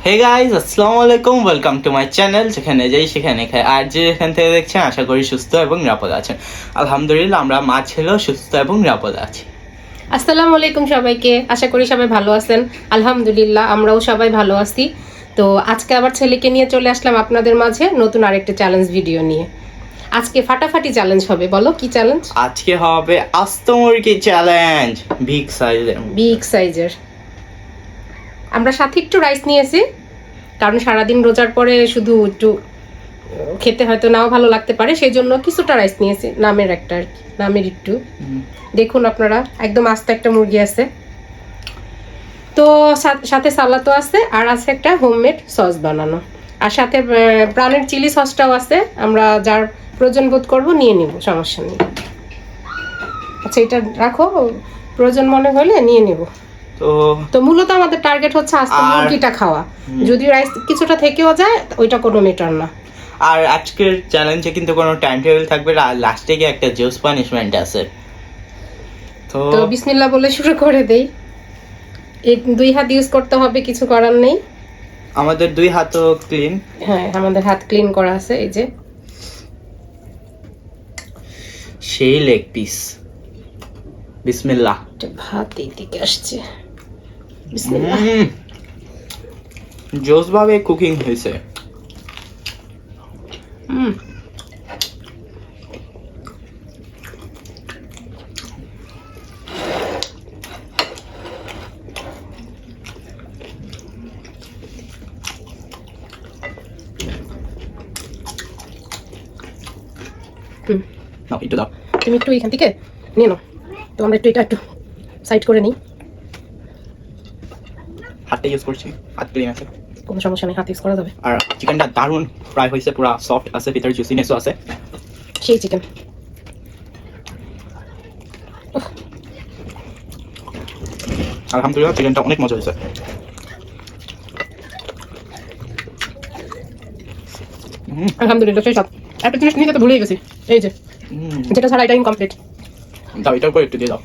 Hey guys, আসসালামু আলাইকুম, welcome to my channel. যেখানে যাই সেখানে খাই। আর যে এখান থেকে দেখছেন, আশা করি সুস্থ এবং নিরাপদ আছেন। আলহামদুলিল্লাহ, আমরা মা ছেলেও সুস্থ এবং নিরাপদ আছি। আসসালামু আলাইকুম সবাইকে, আশা করি সবাই ভালো আছেন। আলহামদুলিল্লাহ, আমরাও সবাই ভালো আছি। তো আজকে আবার ছেলেকে নিয়ে চলে আসলাম আপনাদের মাঝে নতুন আরেকটা চ্যালেঞ্জ ভিডিও নিয়ে। আজকে ফাটাফাটি চ্যালেঞ্জ হবে। বলো কি চ্যালেঞ্জ? আজকে হবে আস্ত মুরগি চ্যালেঞ্জ, বিগ সাইজের। বিগ সাইজের। আমরা সাথে একটু রাইস নিয়েছি, কারণ সারাদিন রোজার পরে শুধু একটু খেতে হয়তো নাও ভালো লাগতে পারে, সেই জন্য কিছুটা রাইস নিয়েছি, নামের একটা আর কি, নামের একটু। দেখুন আপনারা, একদম আস্ত একটা মুরগি আছে। তো সাথে সালাদও আছে, আর আছে একটা হোমমেড সস বানানো, আর সাথে প্রাণের চিলি সসটাও আছে। আমরা যার প্রয়োজন বোধ করবো নিয়ে নিব, সমস্যা নেই। আচ্ছা, এটা রাখো, প্রয়োজন মনে হলে নিয়ে নিব। তো মূলত আমাদের টার্গেট হচ্ছে আস্ত মুরগিটা খাওয়া। যদি রাইস কিছুটা থেকেও যায়, ওইটা কোনো ম্যাটার না। আর আজকের চ্যালেঞ্জে কিন্তু কোনো টাইম টেবিল থাকবে না, আর লাস্টে গিয়ে একটা জুস পানিশমেন্ট আছে। তো বিসমিল্লাহ বলে শুরু করে দেই। এই 2 হাত ইউজ করতে হবে, কিছু করার নেই। আমাদের 2 হাতও ক্লিন। হ্যাঁ, আমাদের হাত ক্লিন করা আছে। এই যে সেই লেগ পিস। বিসমিল্লাহ। ভাত এইদিকে আসছে। বিসমিল্লাহ। জোস ভাবে কুকিং হয়েছে। নাও একটু দাও। তুমি একটু এখান থেকে নিয়ে নাও। তো আমরা একটু এটা একটু সাইড করে নিই। হাতটা ইউজ করছি, হাত ক্লিন আছে, কোনো সমস্যা নেই, হাত ইউজ করা যাবে। আর চিকেনটা দারুণ ফ্রাই হয়েছে, পুরো সফট আছে, ভিতরে জুসিনেসও আছে। সেই চিকেন। আলহামদুলিল্লাহ, চিকেনটা অনেক মজা হয়েছে। আলহামদুলিল্লাহ, সেই সব। একটা জিনিস নিতে তো ভুলেই গেছি, এই যে যেটা ছাড়া এটা ইনকমপ্লিট। দাও, এটার উপর একটু দিয়ে দাও।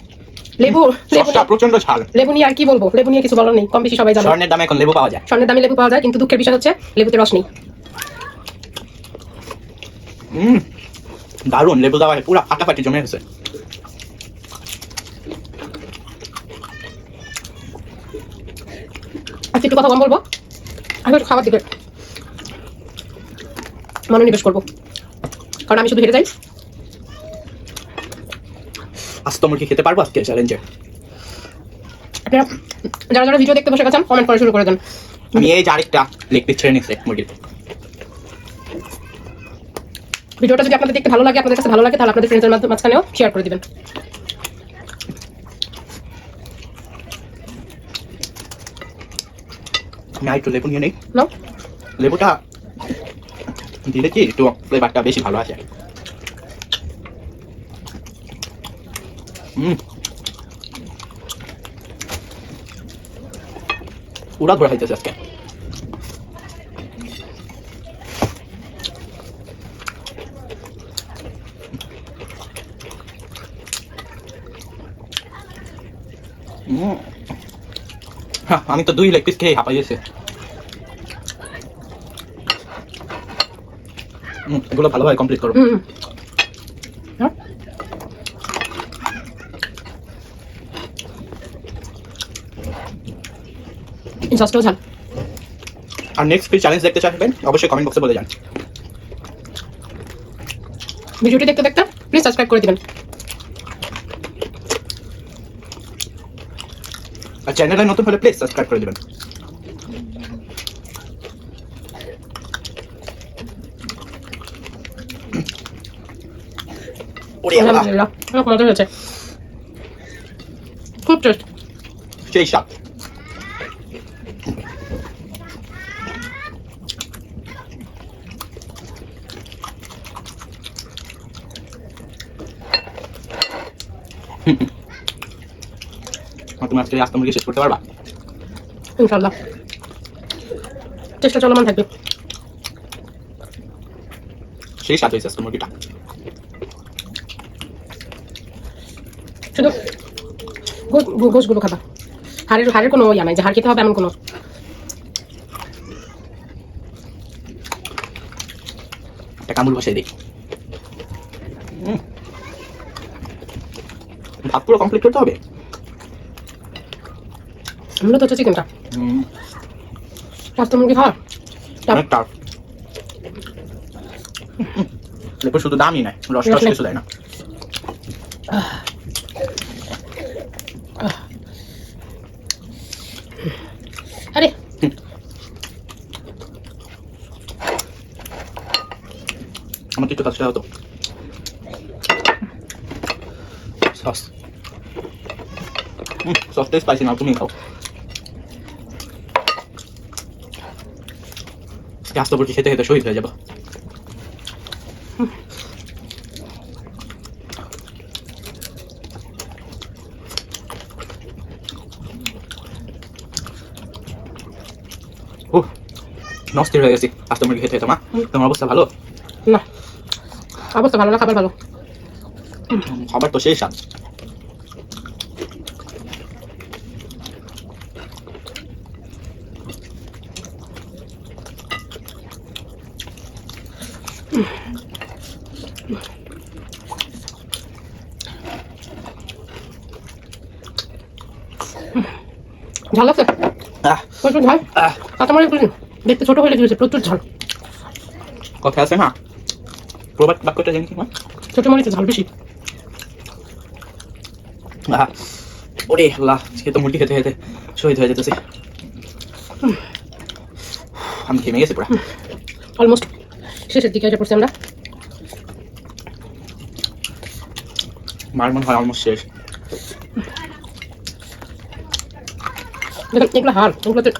লেবু। সসটা প্রচন্ড ঝাল। লেবু নিয়ে আর কি বলবো, লেবু নিয়ে কিছু বলার নেই, কম বেশি সবাই জানে। স্বর্ণের দামে এখন লেবু পাওয়া যায়। স্বর্ণের দামে লেবু পাওয়া যায়, কিন্তু দুঃখের বিষয় হচ্ছে লেবুতে রস নেই। দারুণ, লেবু দেওয়া পুরো ফাটাফাটি জমে গেছে। আজকে একটু কথা কম বলবো, আমি একটু খাবার দিকে মনোনিবেশ করবো, কারণ আমি শুধু হেঁটে যাই। আস্ত মুরগি খেতে পারবো আজকে চ্যালেঞ্জে? আপনারা যারা যারা ভিডিও দেখতে বসে গেছেন, কমেন্ট করা শুরু করে দেন। আমি এই যে আরেকটা লেগ পিস ছেড়ে নিচ্ছি মুরগির। ভিডিওটা যদি আপনাদের দেখতে ভালো লাগে, আপনাদের কাছে ভালো লাগে, তাহলে আপনাদের ফ্রেন্ডসের মাঝখানেও শেয়ার করে দিবেন। আমি আরেকটু লেবু নিয়ে নেই। নাও। লেবুটা দিলে কি একটু ফ্লেভারটা বেশি ভালো আসে। পুরা ঘোরা হইতেছে আজকে। আমি তো 2 লেগ পিস খেয়ে হাঁপাই গেছি। এগুলো ভালোভাবে কমপ্লিট করবো। সসটাও ঝাল। আর নেক্সট কি চ্যালেঞ্জ দেখতে চাইবেন অবশ্যই কমেন্ট বক্সে বলে যান। ভিডিওটি দেখতে দেখতে প্লিজ সাবস্ক্রাইব করে দিবেন। আর চ্যানেলে নতুন হলে প্লিজ সাবস্ক্রাইব করে দিবেন। আলহামদুলিল্লাহ, অনেক মজা হয়েছে, খুব টেস্ট। সেই স্বাদ। তুমি আজকে আস্ত মুরগি শেষ করতে পারবা? ইনশাআল্লাহ, চেষ্টা চলমান থাকবে। সেই স্বাদ হয়েছে আস্ত মুরগিটা। শুধু গোশগুলো খাবা, হাড়ের কোনো ইয়া নাই যে হাড় খেতে হবে এমন কোনো আমুল বসে দিই। ভাত পুরো কমপ্লিট করতে হবে। মূলত হচ্ছে চিকেনটা স্বাস্থ্য মুরগি খাওয়া অনেক টাফ। দেখো শুধু দামই নাই, রস টস কিছু দেয় না। আরে আমার তো একটু কাছে হতো সস। সসটা স্পাইসি না, তুমি খাও। আস্তে করে খেতে খেতে শহীদ হয়ে যাবো। নষ্টের হয়ে গেছি আস্তে মুরগি খেতে খেতে। মা তোমার অবস্থা ভালো না, অবস্থা ভালো না, খাবার ভালো। খাবার তো সেই স্বাদ। ঝাল আছে, প্রচুর ঝাল। কাঁচামরিচ গুলি দেখতে ছোট হয়ে গেছে, প্রচুর ঝাল। কথা আছে না, প্রবাদ বাক্যটা জানি কি মা? ছোট মরিচে ঝাল বেশি। ওরে আল্লাহ, সে তো মুরগি খেতে খেতে শহীদ হয়ে যেতেছে। আমি ঘেমে গেছি পুরা। অলমোস্ট শেষের দিকে এসে পড়ছি আমরা। মার মনে হয় অলমোস্ট শেষ। দেখুন এগুলো হাড়, এগুলোতে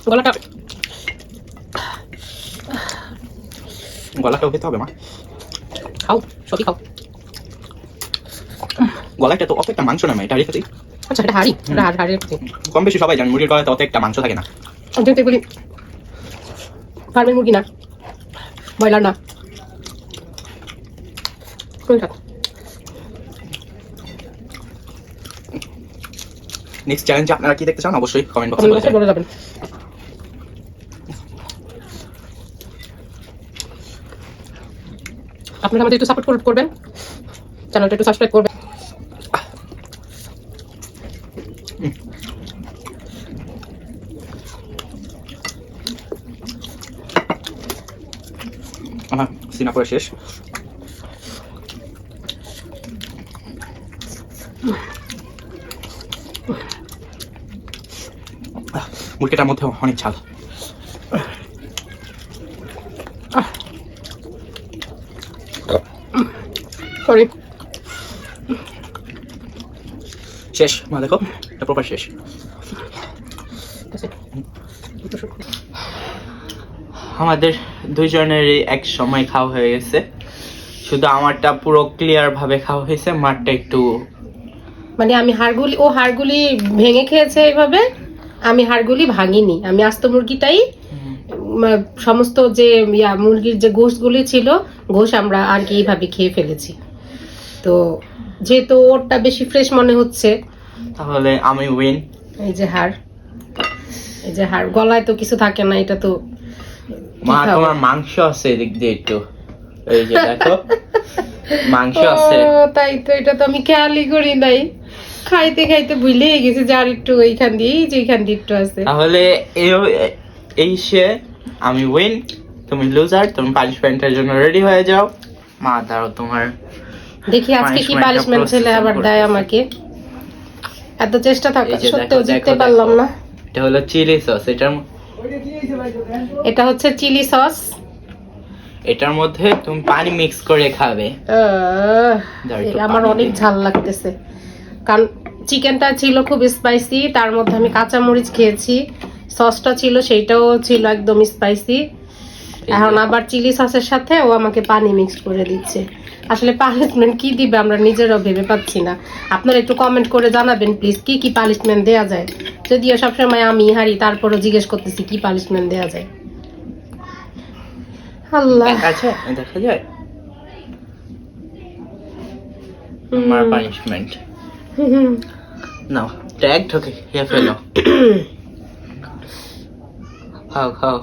গলাটা গলাটাও খেতে হবে মা। খাও, সবই খাও। গলাটা তো অত একটা মাংস না, এটা রেখেছি। আচ্ছা এটা হাড়ি, এটা হাড়ি। কম বেশি সবাই জানে মুরগির গলাতে অত একটা মাংস থাকে না। যেহেতু এগুলি ফার্মের মুরগি না, ব্রয়লার না। নেক্সট চ্যালেঞ্জ আপনারা কি দেখতে চান অবশ্যই কমেন্ট বক্সে বলে যাবেন। আপনারা আমাদের একটু সাপোর্ট করবেন, চ্যানেলটা একটু সাবস্ক্রাইব করবেন। আমার সিনা করে শেষ। মুরগিটার মধ্যে অনেক ঝাল। সরি, শেষ মা, দেখো এটা প্রপার শেষ। আমাদের দুইজনেরই এক সময় খাওয়া হয়ে গেছে, শুধু আমারটা পুরো ক্লিয়ার ভাবে খাওয়া হয়েছে, মারটা একটু মানে আমি হাড়গুলি, ও হাড়গুলি ভেঙে খেয়েছে এইভাবে, আমি হাড়গুলি ভাঙিনি। আমি আস্ত মুরগিটাই সমস্ত যে মুরগির যে গোশগুলি ছিল, গোশ আমরা আর কি এইভাবে খেয়ে ফেলেছি। তো যেহেতু ওরটা বেশি ফ্রেশ মনে হচ্ছে, তাহলে আমি উইন। এই যে হাড়, এই যে হাড়, গলায় তো কিছু থাকে না, এটা তো মা তোমার মাংস আছে এদিক দিয়ে একটু, এই যে দেখো মাংস আছে। তাই তো, এটা তো আমি খেয়ালই করি নাই, খাইতে খাইতে ভুলেই গেছি যে আর একটু এইখান দিয়ে, এই যে এইখান দিয়ে একটু আছে। তাহলে এই সে আমি উইন, তুমি লুজার। তুমি পানিশমেন্টের জন্য রেডি হয়ে যাও। মা দাও তোমার, দেখি আজকে কি পানিশমেন্ট ছেলে আবার দেয় আমাকে। এত চেষ্টা থাকা সত্ত্বেও জিততে পারলাম না। এটা হলো চিলি সস। এটা হচ্ছে চিলি সস। এটার মধ্যে তুমি পানি মিক্স করে খাবে। আমার অনেক ঝাল লাগতেছে, কারণ চিকেনটা ছিল খুব স্পাইসি, তার মধ্যে আমি কাঁচা মরিচ খেয়েছি, সসটা ছিল সেইটাও ছিল একদম স্পাইসি। এখন আবার চিলি সসের সাথে ও আমাকে পানি মিক্স করে দিচ্ছে। আসলে পানিশমেন্ট কি দিবে আমরা নিজেরাও ভেবে পাচ্ছি না। আপনারা একটু কমেন্ট করে জানাবেন প্লিজ, কি কি পানিশমেন্ট দেওয়া যায়। যদিও সবসময় আমি হারি, তারপরও জিজ্ঞেস করতেছি কি পানিশমেন্ট দেওয়া যায়। আল্লাহ, আচ্ছা দেখা যায় আমার পানিশমেন্ট নাও। ট্যাগ ঠকে খেয়ে ফেলো। খাও খাও।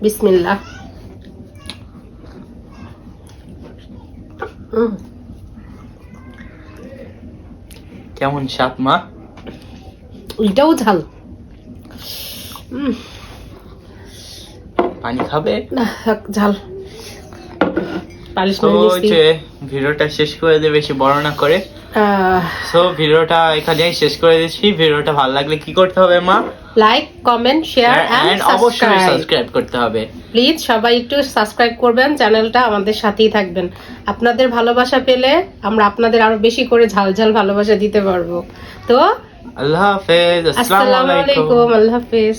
বিসমিল্লাহ। কেমন স্বাদ মা? এটাও ঝাল। পানি খাবে? না ঝাল। তো যে ভিডিওটা শেষ করে দিয়ে বেশি বড় না করে, সো ভিডিওটা এখানেই শেষ করে দিচ্ছি। ভিডিওটা ভালো লাগলে কি করতে হবে মা? লাইক, কমেন্ট, শেয়ার এন্ড অবশ্যই সাবস্ক্রাইব। সাবস্ক্রাইব করতে হবে। প্লিজ সবাই একটু সাবস্ক্রাইব করবেন, চ্যানেলটা আমাদের সাথেই থাকবেন। আপনাদের ভালোবাসা পেলে আমরা আপনাদের আরো বেশি করে ঝাল ঝাল ভালোবাসা দিতে পারবো। তো আল্লাহ হাফেজ, আসসালামু আসসালামু আলাইকুম। আলাইকুম, আল্লাহ হাফেজ।